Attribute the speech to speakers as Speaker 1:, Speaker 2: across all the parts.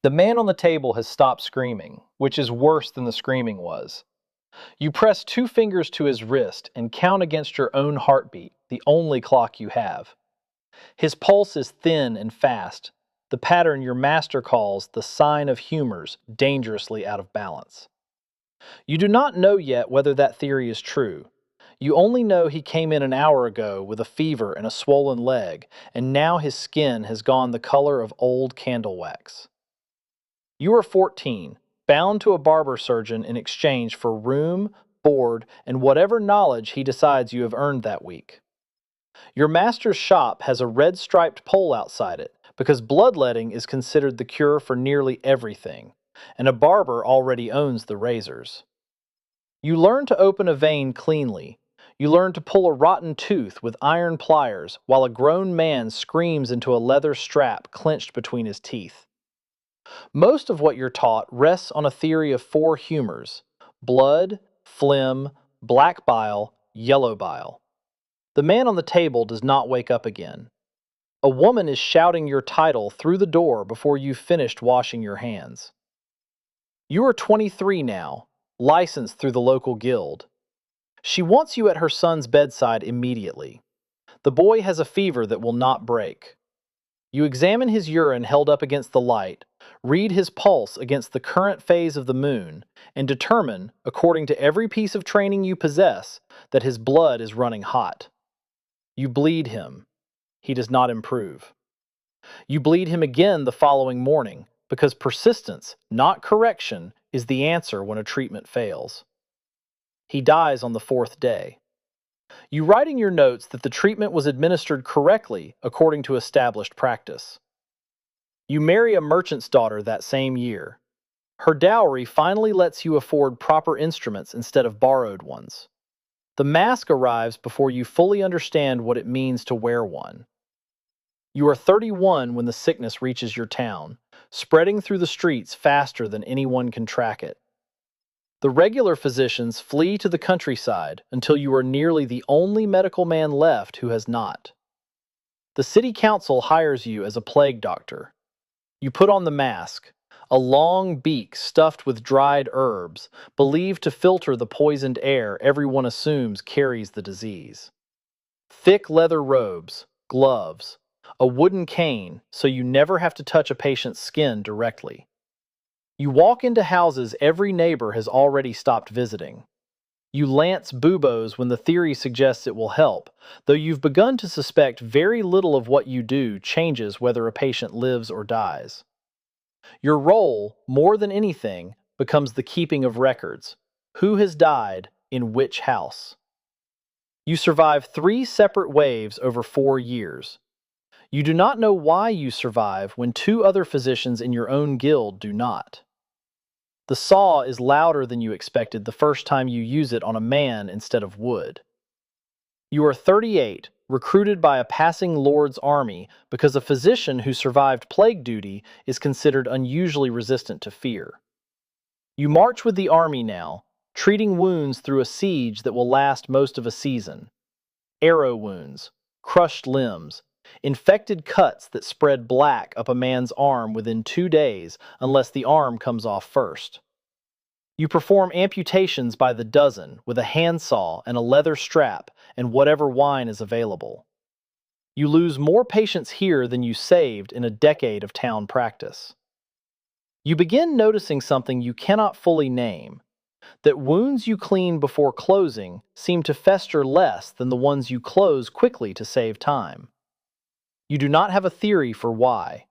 Speaker 1: The man on the table has stopped screaming, which is worse than the screaming was. You press two fingers to his wrist and count against your own heartbeat, the only clock you have. His pulse is thin and fast, the pattern your master calls the sign of humors dangerously out of balance. You do not know yet whether that theory is true. You only know he came in an hour ago with a fever and a swollen leg, and now his skin has gone the color of old candle wax. You are 14, bound to a barber surgeon in exchange for room, board, and whatever knowledge he decides you have earned that week. Your master's shop has a red striped pole outside it because bloodletting is considered the cure for nearly everything, and a barber already owns the razors. You learn to open a vein cleanly. You learn to pull a rotten tooth with iron pliers while a grown man screams into a leather strap clenched between his teeth. Most of what you're taught rests on a theory of four humors: blood, phlegm, black bile, yellow bile. The man on the table does not wake up again. A woman is shouting your title through the door before you've finished washing your hands. You are 23 now, licensed through the local guild. She wants you at her son's bedside immediately. The boy has a fever that will not break. You examine his urine held up against the light, read his pulse against the current phase of the moon, and determine, according to every piece of training you possess, that his blood is running hot. You bleed him. He does not improve. You bleed him again the following morning, because persistence, not correction, is the answer when a treatment fails. He dies on the fourth day. You write in your notes that the treatment was administered correctly according to established practice. You marry a merchant's daughter that same year. Her dowry finally lets you afford proper instruments instead of borrowed ones. The mask arrives before you fully understand what it means to wear one. You are 31 when the sickness reaches your town, spreading through the streets faster than anyone can track it. The regular physicians flee to the countryside until you are nearly the only medical man left who has not. The city council hires you as a plague doctor. You put on the mask, a long beak stuffed with dried herbs, believed to filter the poisoned air everyone assumes carries the disease. Thick leather robes, gloves, a wooden cane so you never have to touch a patient's skin directly. You walk into houses every neighbor has already stopped visiting. You lance buboes when the theory suggests it will help, though you've begun to suspect very little of what you do changes whether a patient lives or dies. Your role, more than anything, becomes the keeping of records. Who has died in which house? You survive 3 separate waves over 4 years. You do not know why you survive when 2 other physicians in your own guild do not. The saw is louder than you expected the first time you use it on a man instead of wood. You are 38, recruited by a passing lord's army because a physician who survived plague duty is considered unusually resistant to fear. You march with the army now, treating wounds through a siege that will last most of a season. Arrow wounds, crushed limbs, infected cuts that spread black up a man's arm within 2 days unless the arm comes off first. You perform amputations by the dozen with a handsaw and a leather strap and whatever wine is available. You lose more patients here than you saved in a decade of town practice. You begin noticing something you cannot fully name, that wounds you clean before closing seem to fester less than the ones you close quickly to save time. You do not have a theory for why.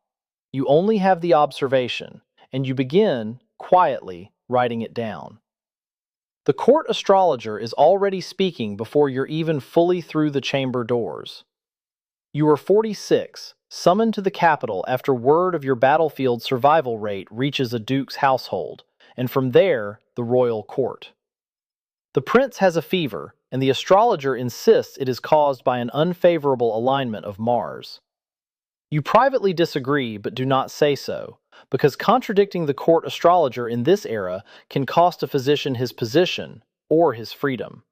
Speaker 1: You only have the observation, and you begin, quietly, writing it down. The court astrologer is already speaking before you're even fully through the chamber doors. You are 46, summoned to the capital after word of your battlefield survival rate reaches a duke's household, and from there, the royal court. The prince has a fever, and the astrologer insists it is caused by an unfavorable alignment of Mars. You privately disagree but do not say so, because contradicting the court astrologer in this era can cost a physician his position or his freedom.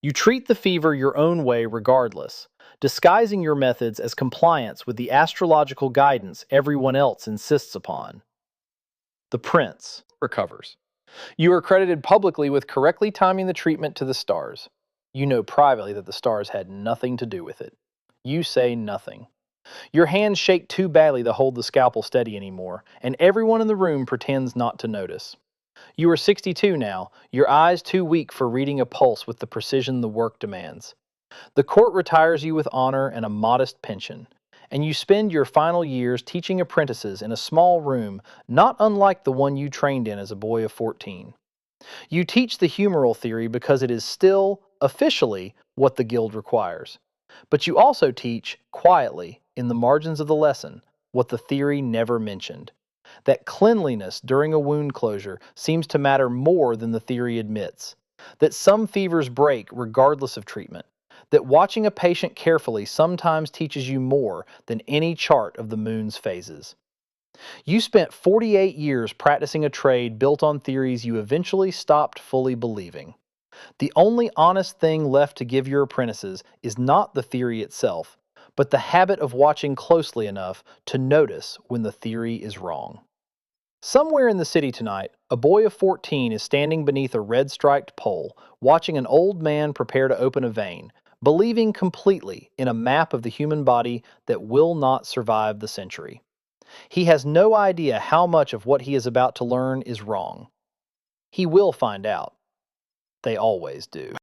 Speaker 1: You treat the fever your own way regardless, disguising your methods as compliance with the astrological guidance everyone else insists upon. The prince recovers. You are credited publicly with correctly timing the treatment to the stars. You know privately that the stars had nothing to do with it. You say nothing. Your hands shake too badly to hold the scalpel steady anymore, and everyone in the room pretends not to notice. You are 62 now, your eyes too weak for reading a pulse with the precision the work demands. The court retires you with honor and a modest pension, and you spend your final years teaching apprentices in a small room not unlike the one you trained in as a boy of 14. You teach the humoral theory because it is still, officially, what the guild requires. But you also teach, quietly, in the margins of the lesson, what the theory never mentioned. That cleanliness during a wound closure seems to matter more than the theory admits. That some fevers break regardless of treatment. That watching a patient carefully sometimes teaches you more than any chart of the moon's phases. You spent 48 years practicing a trade built on theories you eventually stopped fully believing. The only honest thing left to give your apprentices is not the theory itself, but the habit of watching closely enough to notice when the theory is wrong. Somewhere in the city tonight, a boy of 14 is standing beneath a red-striped pole, watching an old man prepare to open a vein, believing completely in a map of the human body that will not survive the century. He has no idea how much of what he is about to learn is wrong. He will find out. They always do.